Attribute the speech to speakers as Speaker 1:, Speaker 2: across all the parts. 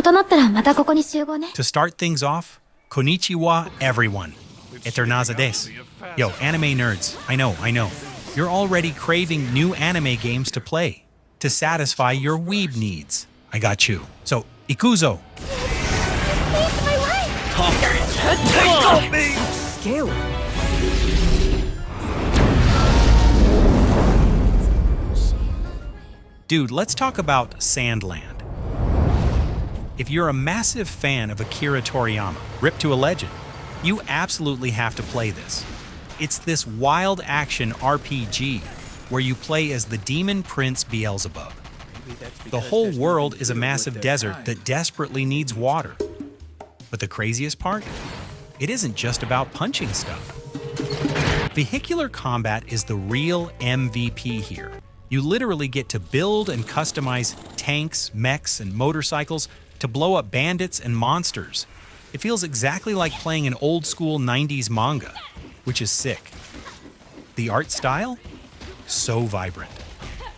Speaker 1: To start things off, konnichiwa, everyone. Eternaza des. Yo, anime nerds, I know. You're already craving new anime games to play, to satisfy your weeb needs. I got you. So, ikuzo. Dude, let's talk about Sandland. If you're a massive fan of Akira Toriyama, ripped to a legend, you absolutely have to play this. It's this wild action RPG where you play as the demon prince Beelzebub. The whole world is a massive desert that desperately needs water. But the craziest part? It isn't just about punching stuff. Vehicular combat is the real MVP here. You literally get to build and customize tanks, mechs, and motorcycles to blow up bandits and monsters. It feels exactly like playing an old-school 90s manga, which is sick. The art style? So vibrant.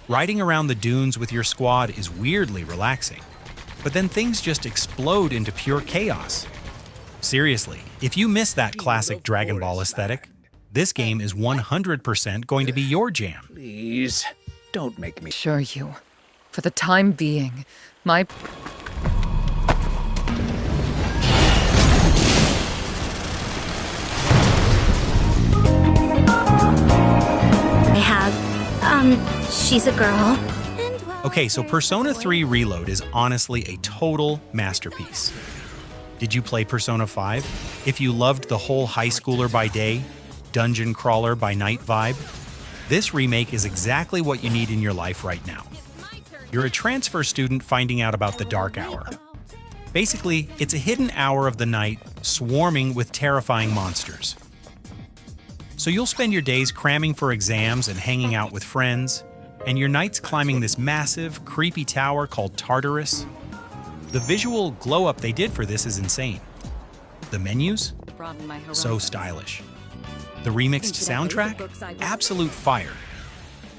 Speaker 1: Riding around the dunes with your squad is weirdly relaxing, but then things just explode into pure chaos. Seriously, if you miss that classic Dragon Ball aesthetic, this game is 100% going to be your jam.
Speaker 2: Please, don't make me...
Speaker 3: Assure you, for the time being, my...
Speaker 4: She's a girl.
Speaker 1: Okay, so Persona 3 Reload is honestly a total masterpiece. Did you play Persona 5? If you loved the whole high schooler by day, dungeon crawler by night vibe, this remake is exactly what you need in your life right now. You're a transfer student finding out about the Dark Hour. Basically, it's a hidden hour of the night swarming with terrifying monsters. So you'll spend your days cramming for exams and hanging out with friends, and your nights climbing this massive, creepy tower called Tartarus. The visual glow-up they did for this is insane. The menus? So stylish. The remixed soundtrack? Absolute fire.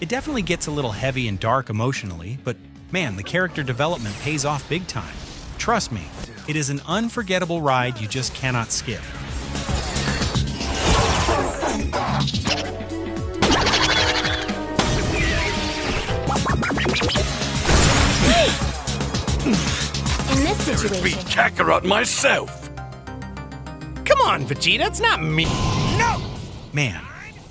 Speaker 1: It definitely gets a little heavy and dark emotionally, but man, the character development pays off big time. Trust me, it is an unforgettable ride you just cannot skip.
Speaker 4: In this situation,
Speaker 2: beat Kakarot myself!
Speaker 5: Come on, Vegeta, it's not me. No!
Speaker 1: Man,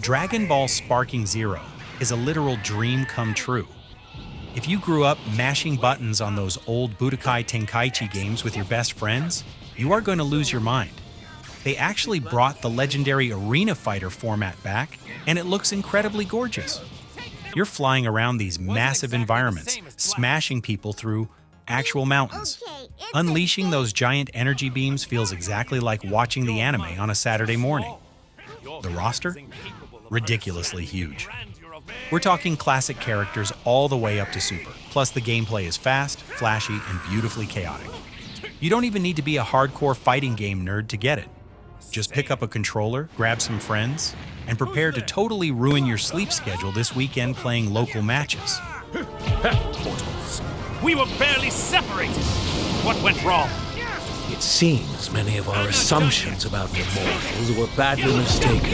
Speaker 1: Dragon Ball Sparking Zero is a literal dream come true. If you grew up mashing buttons on those old Budokai Tenkaichi games with your best friends, you are going to lose your mind. They actually brought the legendary Arena Fighter format back, and it looks incredibly gorgeous. You're flying around these massive environments, smashing people through actual mountains. Unleashing those giant energy beams feels exactly like watching the anime on a Saturday morning. The roster? Ridiculously huge. We're talking classic characters all the way up to Super, plus the gameplay is fast, flashy, and beautifully chaotic. You don't even need to be a hardcore fighting game nerd to get it. Just pick up a controller, grab some friends, and prepare to totally ruin your sleep schedule this weekend playing local matches.
Speaker 5: Mortals, we were barely separated. What went wrong?
Speaker 2: It seems many of our assumptions about the mortals were badly mistaken.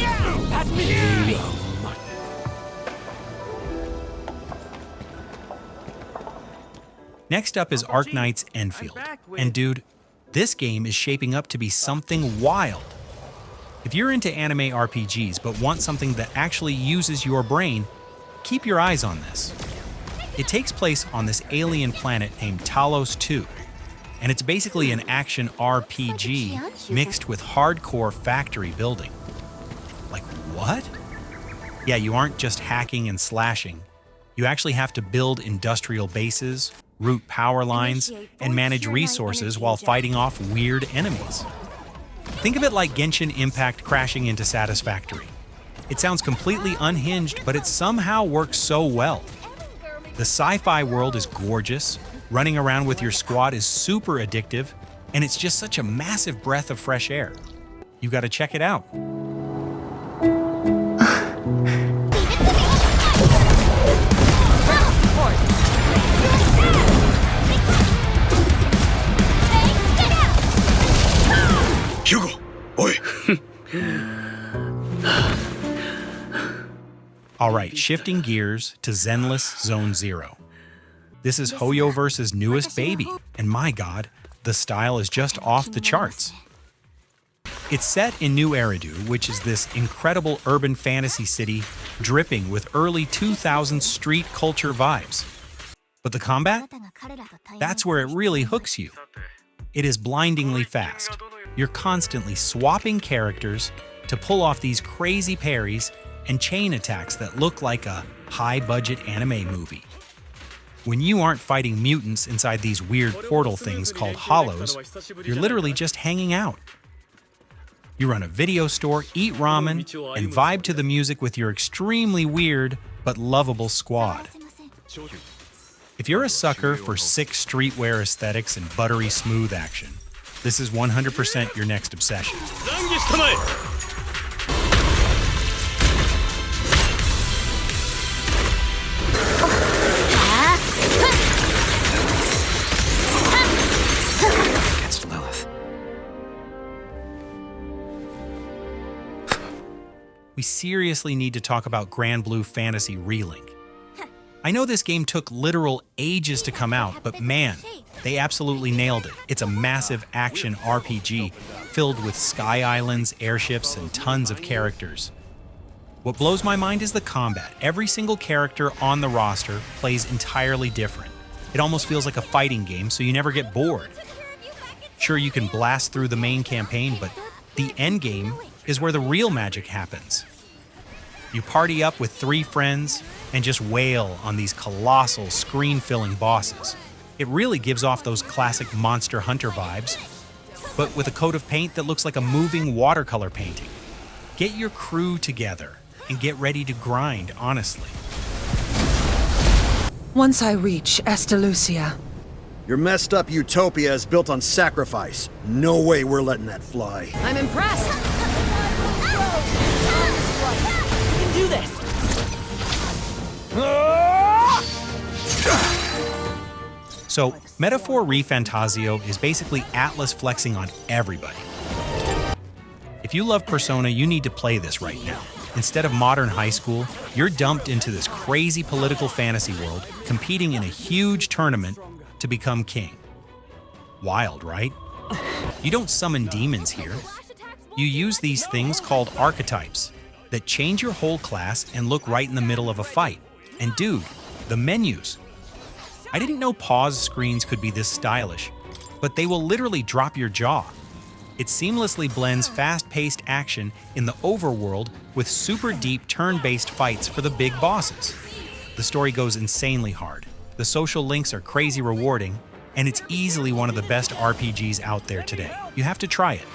Speaker 2: They are much...
Speaker 1: Next up is Arknights Endfield. And dude, this game is shaping up to be something wild. If you're into anime RPGs but want something that actually uses your brain, keep your eyes on this. It takes place on this alien planet named Talos 2, and it's basically an action RPG mixed with hardcore factory building. Like what? Yeah, you aren't just hacking and slashing. You actually have to build industrial bases, route power lines, and manage resources while fighting off weird enemies. Think of it like Genshin Impact crashing into Satisfactory. It sounds completely unhinged, but it somehow works so well. The sci-fi world is gorgeous, running around with your squad is super addictive, and it's just such a massive breath of fresh air. You gotta check it out. Alright, shifting gears to Zenless Zone Zero. This is Hoyoverse's newest baby, and my god, the style is just off the charts. It's set in New Eridu, which is this incredible urban fantasy city dripping with early 2000s street culture vibes. But the combat? That's where it really hooks you. It is blindingly fast. You're constantly swapping characters to pull off these crazy parries and chain attacks that look like a high-budget anime movie. When you aren't fighting mutants inside these weird portal things called hollows, you're literally just hanging out. You run a video store, eat ramen, and vibe to the music with your extremely weird but lovable squad. If you're a sucker for sick streetwear aesthetics and buttery smooth action, this is 100% your next obsession. We seriously need to talk about Granblue Fantasy Relink. I know this game took literal ages to come out, but man, they absolutely nailed it. It's a massive action RPG filled with sky islands, airships, and tons of characters. What blows my mind is the combat. Every single character on the roster plays entirely different. It almost feels like a fighting game, so you never get bored. Sure, you can blast through the main campaign, but the end game is where the real magic happens. You party up with 3 friends and just wail on these colossal screen-filling bosses. It really gives off those classic Monster Hunter vibes, but with a coat of paint that looks like a moving watercolor painting. Get your crew together and get ready to grind, honestly.
Speaker 3: Once I reach Estalucia,
Speaker 6: Your messed up utopia is built on sacrifice. No way we're letting that fly.
Speaker 3: I'm impressed.
Speaker 5: Do this!
Speaker 1: So, Metaphor ReFantazio is basically Atlas flexing on everybody. If you love Persona, you need to play this right now. Instead of modern high school, you're dumped into this crazy political fantasy world, competing in a huge tournament to become king. Wild, right? You don't summon demons here. You use these things called archetypes that change your whole class and look right in the middle of a fight. And dude, the menus. I didn't know pause screens could be this stylish, but they will literally drop your jaw. It seamlessly blends fast-paced action in the overworld with super deep turn-based fights for the big bosses. The story goes insanely hard. The social links are crazy rewarding, and it's easily one of the best RPGs out there today. You have to try it.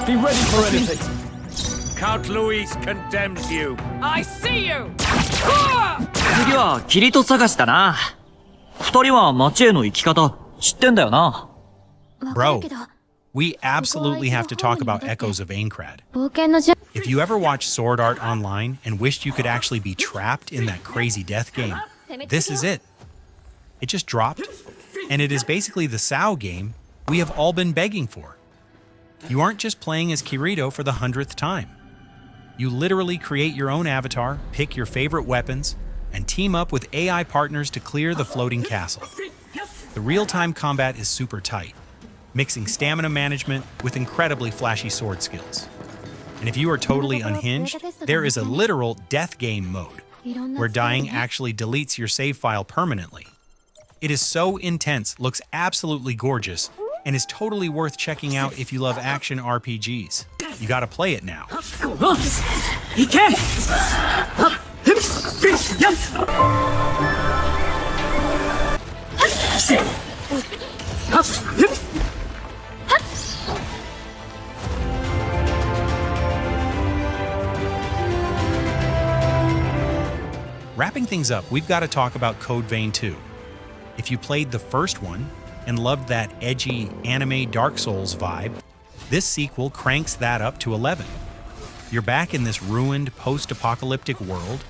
Speaker 5: Be ready for anything. Count Luis condemns you.
Speaker 3: I see you!
Speaker 7: 次はキリト探しだな。二人は街への行き方知ってんだよな。
Speaker 1: Bro, we absolutely have to talk about Echoes of Aincrad. If you ever watched Sword Art Online and wished you could actually be trapped in that crazy death game, this is it. It just dropped, and it is basically the SAO game we have all been begging for. You aren't just playing as Kirito for the 100th time. You literally create your own avatar, pick your favorite weapons, and team up with AI partners to clear the floating castle. The real-time combat is super tight, mixing stamina management with incredibly flashy sword skills. And if you are totally unhinged, there is a literal death game mode, where dying actually deletes your save file permanently. It is so intense, looks absolutely gorgeous, and is totally worth checking out if you love action RPGs. You gotta play it now. Wrapping things up, we've got to talk about Code Vein 2. If you played the first one and loved that edgy anime Dark Souls vibe, this sequel cranks that up to 11. You're back in this ruined post-apocalyptic world,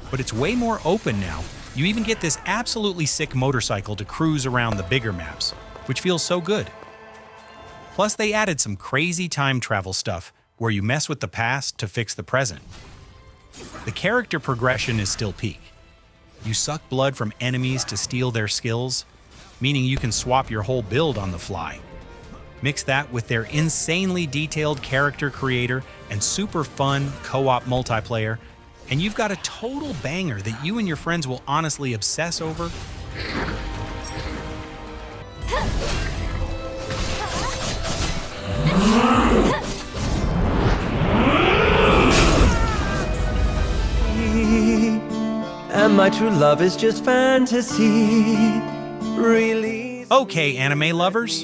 Speaker 1: but it's way more open now. You even get this absolutely sick motorcycle to cruise around the bigger maps, which feels so good. Plus, they added some crazy time travel stuff where you mess with the past to fix the present. The character progression is still peak. You suck blood from enemies to steal their skills, meaning you can swap your whole build on the fly. Mix that with their insanely detailed character creator and super fun co-op multiplayer, and you've got a total banger that you and your friends will honestly obsess over.
Speaker 8: And my true love is just fantasy. Really.
Speaker 1: Okay, anime lovers,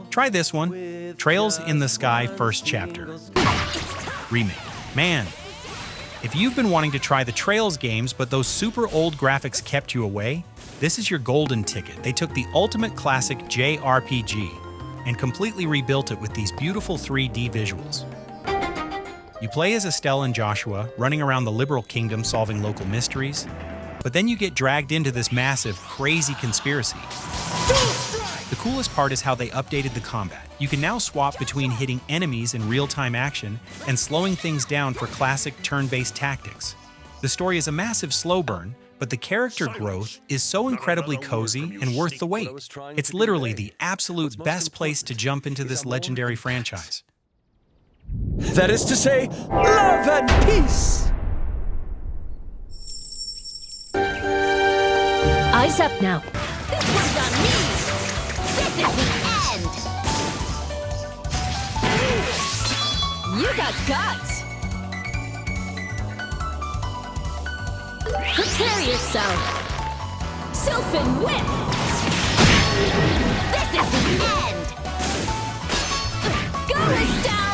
Speaker 1: try this one. Trails in the Sky First Chapter. Remake. Man, if you've been wanting to try the Trails games but those super old graphics kept you away, this is your golden ticket. They took the ultimate classic JRPG and completely rebuilt it with these beautiful 3D visuals. You play as Estelle and Joshua, running around the Liberal Kingdom solving local mysteries, but then you get dragged into this massive, crazy conspiracy. The coolest part is how they updated the combat. You can now swap between hitting enemies in real-time action and slowing things down for classic turn-based tactics. The story is a massive slow burn, but the character growth is so incredibly cozy and worth the wait. It's literally the absolute best place to jump into this legendary franchise.
Speaker 8: That is to say, love and peace.
Speaker 4: Eyes up now. This one's on me. This is the end. You got guts. Prepare yourself. Sylphin whip. This is the end. Go, Estelle.